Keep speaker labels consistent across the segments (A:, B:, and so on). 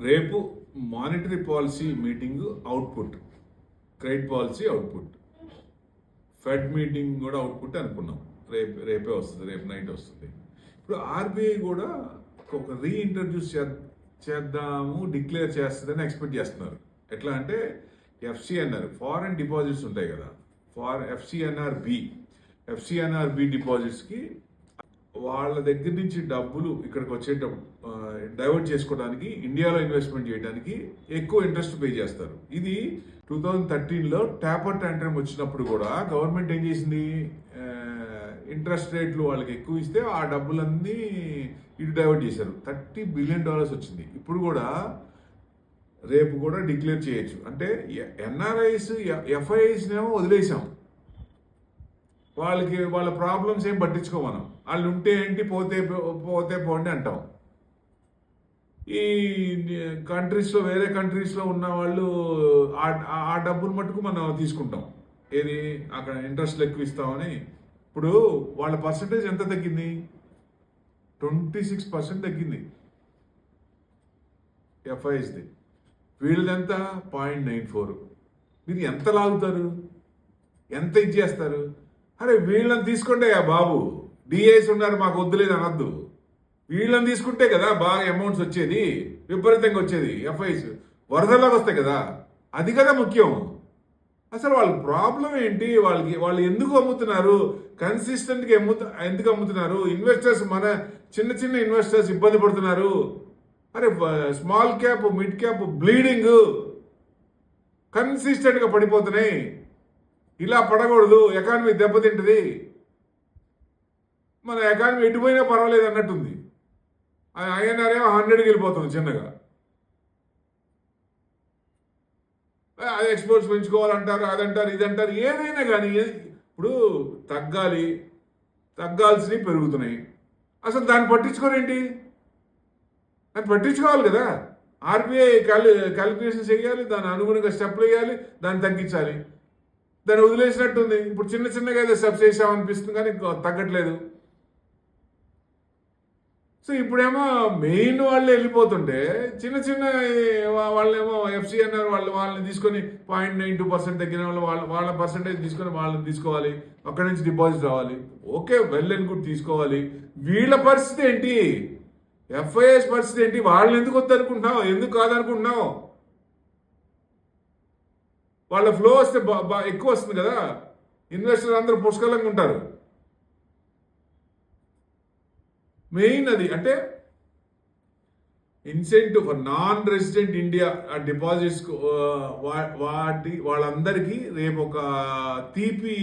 A: రేపు monetary policy meeting output, credit policy output, fed meeting కూడా output అనుకున్నాం. రేపే వస్తుంది, రేపు నైట్ వస్తుంది. ఇప్పుడు ఆర్బీఐ కూడా ఒక రీఇంట్రడ్యూస్ చేద్దాము, డిక్లేర్ చేస్తుందని ఎక్స్పెక్ట్ చేస్తున్నారు. ఎట్లా అంటే ఎఫ్సిఎన్ఆర్, ఫారెన్ డిపాజిట్స్ ఉంటాయి కదా, ఎఫ్సిఎన్ఆర్బి డిపాజిట్స్కి వాళ్ళ దగ్గర నుంచి డబ్బులు ఇక్కడికి వచ్చేటప్పుడు డైవర్ట్ చేసుకోవడానికి, ఇండియాలో ఇన్వెస్ట్మెంట్ చేయడానికి ఎక్కువ ఇంట్రెస్ట్ పే చేస్తారు. ఇది 2013లో ట్యాపర్ ట్యాంట్రమ్ వచ్చినప్పుడు కూడా గవర్నమెంట్ ఏం చేసింది, ఇంట్రెస్ట్ రేట్లు వాళ్ళకి ఎక్కువ ఇస్తే ఆ డబ్బులన్నీ ఇటు డైవర్ట్ చేశారు. $30 బిలియన్ వచ్చింది. ఇప్పుడు కూడా రేపు కూడా డిక్లేర్ చేయొచ్చు. అంటే ఎన్ఆర్ఐస్, ఎఫ్ఐఐస్నేమో వదిలేసాం, వాళ్ళ ప్రాబ్లమ్స్ ఏం పట్టించుకో మనం. వాళ్ళు ఉంటే ఏంటి, పోతే పోండి అంటాం. ఈ కంట్రీస్లో, వేరే కంట్రీస్లో ఉన్న వాళ్ళు ఆ డబ్బులు మటుకు మనం తీసుకుంటాం. ఏది, అక్కడ ఇంట్రెస్ట్లు ఎక్కువ ఇస్తామని. ఇప్పుడు వాళ్ళ పర్సంటేజ్ ఎంత తగ్గింది? 26% తగ్గింది ఎఫ్ఐఎస్ది. వీళ్ళదంతా 0.94. మీరు ఎంత లాగుతారు, ఎంత ఇచ్చేస్తారు? అరే వీళ్ళని తీసుకుంటే బాబు, డిఐస్ ఉన్నారు మాకు వద్దులేదు అనొద్దు. వీళ్ళని తీసుకుంటే కదా బాగా అమౌంట్స్ వచ్చేది, విపరీతంగా వచ్చేది. ఎఫ్ఐస్ వరదలాగా వస్తాయి కదా, అది కదా ముఖ్యం. అసలు వాళ్ళ ప్రాబ్లం ఏంటి, వాళ్ళు ఎందుకు అమ్ముతున్నారు, కన్సిస్టెంట్గా ఎందుకు అమ్ముతున్నారు? ఇన్వెస్టర్స్, మన చిన్న ఇన్వెస్టర్స్ ఇబ్బంది పడుతున్నారు. అరే small cap, mid cap bleeding, కన్సిస్టెంట్గా పడిపోతున్నాయి. ఇలా పడకూడదు, ఎకానమీ దెబ్బతింటుంది. మన ఎకానమీ ఎటుపోయినా పర్వాలేదు అన్నట్టుంది. ఐఎన్ఆర్ ఏమో 100కి వెళ్ళిపోతుంది చిన్నగా. అది ఎక్స్పోర్ట్స్ పెంచుకోవాలంటారు, అదంటారు, ఇదంటారు. ఏదైనా కానీ ఇప్పుడు తగ్గాల్సినవి పెరుగుతున్నాయి. అసలు దాన్ని పట్టించుకోరేంటి? దాన్ని పట్టించుకోవాలి కదా. ఆర్బీఐ క్యాలిక్యులేషన్ చేయాలి, దాని అనుగుణంగా స్టెప్లు వేయాలి, దాన్ని తగ్గించాలి. దాన్ని వదిలేసినట్టుంది. ఇప్పుడు చిన్నగా ఏదో స్టెప్స్ వేసామనిపిస్తుంది కానీ తగ్గట్లేదు. సో ఇప్పుడేమో మెయిన్ వాళ్ళు వెళ్ళిపోతుంటే చిన్న వాళ్ళేమో ఎఫ్సిఎన్ఆర్ వాళ్ళని తీసుకొని 0.92% తగ్గిన వాళ్ళ పర్సంటేజ్ తీసుకొని వాళ్ళని తీసుకోవాలి, అక్కడి నుంచి డిపాజిట్ రావాలి. ఓకే, వెల్ అండ్ గుడ్ తీసుకోవాలి. వీళ్ళ పరిస్థితి ఏంటి, ఎఫ్ఐఎస్ పరిస్థితి ఏంటి? వాళ్ళని ఎందుకు వద్దనుకుంటున్నావు, ఎందుకు కాదనుకుంటున్నావు? వాళ్ళ ఫ్లో వస్తే ఎక్కువ వస్తుంది కదా, ఇన్వెస్టర్ అందరూ పుష్కలంగా ఉంటారు. మెయిన్ అది. అంటే incentive for non resident India deposits వాళ్ళందరికీ రేపు ఒక తీపి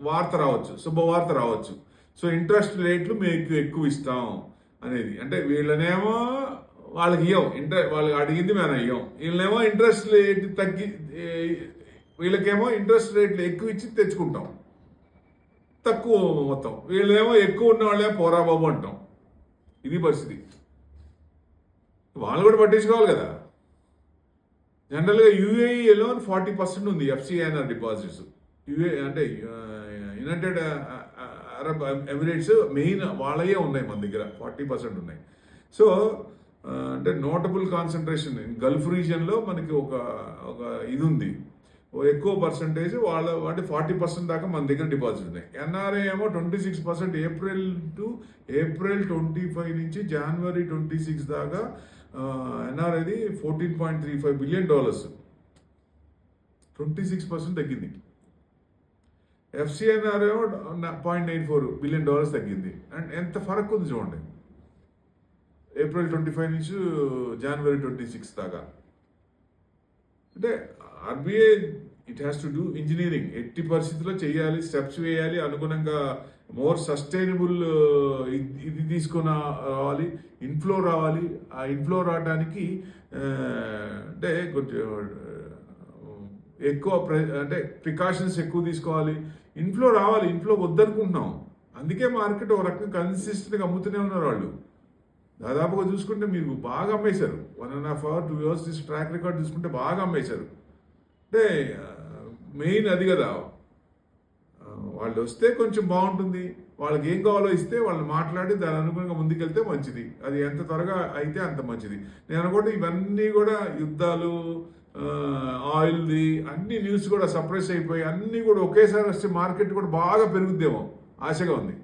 A: వార్త రావచ్చు, శుభవార్త రావచ్చు. సో ఇంట్రెస్ట్ రేట్లు మీకు ఎక్కువ ఇస్తాం అనేది. అంటే వీళ్ళనేమో వాళ్ళకి ఇవ్వం, వాళ్ళకి అడిగింది మేము ఇవ్వం. వీళ్ళనేమో ఇంట్రెస్ట్ రేట్ వీళ్ళకేమో ఇంట్రెస్ట్ రేట్లు ఎక్కువ ఇచ్చి తెచ్చుకుంటాం, తక్కువ మొత్తం. వీళ్ళేమో ఎక్కువ ఉన్న వాళ్ళే పోరా బాబు అంటాం. ఇది పరిస్థితి. వాళ్ళు కూడా పట్టించుకోవాలి కదా. జనరల్గా యూఏఈలో 40% ఉంది ఎఫ్సిఐఎన్ఆర్ డిపాజిట్స్. అంటే యునైటెడ్ అరబ్ ఎమిరేట్స్ మెయిన్ వాళ్ళయే ఉన్నాయి, మన దగ్గర 40% ఉన్నాయి. సో అంటే నోటబుల్ కాన్సన్ట్రేషన్ గల్ఫ్ రీజియన్లో మనకి ఒక ఇది ఉంది, ఎక్కువ పర్సంటేజ్ అంటే 40% దాకా మన దగ్గర డిపాజిట్ ఉన్నాయి. ఎన్ఆర్ఐ ఏమో 26%. ఏప్రిల్ 25 నుంచి జనవరి 26 దాకా ఎన్ఆర్ఐది $14.35 బిలియన్, 26% తగ్గింది. ఎఫ్సిఎన్ఆర్ ఏమో $0.94 బిలియన్ తగ్గింది. అండ్ ఎంత ఫరక్ ఉంది చూడండి, ఏప్రిల్ 25 నుంచి జనవరి 26 దాకా. అంటే RBI it has to do engineering. ఎట్టి పరిస్థితుల్లో చేయాలి, స్టెప్స్ వేయాలి, అనుగుణంగా మోర్ సస్టైనబుల్ ఇది తీసుకుని రావాలి, ఇన్ఫ్లో రావాలి. ఆ ఇన్ఫ్లో రావడానికి అంటే కొంచెం ఎక్కువ అంటే ప్రికాషన్స్ ఎక్కువ తీసుకోవాలి. ఇన్ఫ్లో రావాలి, ఇన్ఫ్లో వద్దనుకుంటున్నాం. అందుకే మార్కెట్ ఒక రకంగా కన్సిస్టెంట్గా అమ్ముతూనే ఉన్నారు వాళ్ళు. దాదాపుగా చూసుకుంటే మీరు బాగా అమ్మేశారు, 1.5 hours 2 hours ట్రాక్ రికార్డ్ చూసుకుంటే బాగా అమ్మేశారు. అంటే మెయిన్ అది కదా, వాళ్ళు వస్తే కొంచెం బాగుంటుంది. వాళ్ళకి ఏం కావాలో ఇస్తే వాళ్ళని మాట్లాడి దాని అనుగుణంగా ముందుకెళ్తే మంచిది. అది ఎంత త్వరగా అయితే అంత మంచిది. నేను అనుకుంటే ఇవన్నీ కూడా యుద్ధాలు, ఆయిల్ది అన్ని న్యూస్ కూడా సప్రెస్ అయిపోయి అన్నీ కూడా ఒకేసారి వస్తే మార్కెట్ కూడా బాగా పెరుగుద్దేమో ఆశగా ఉంది.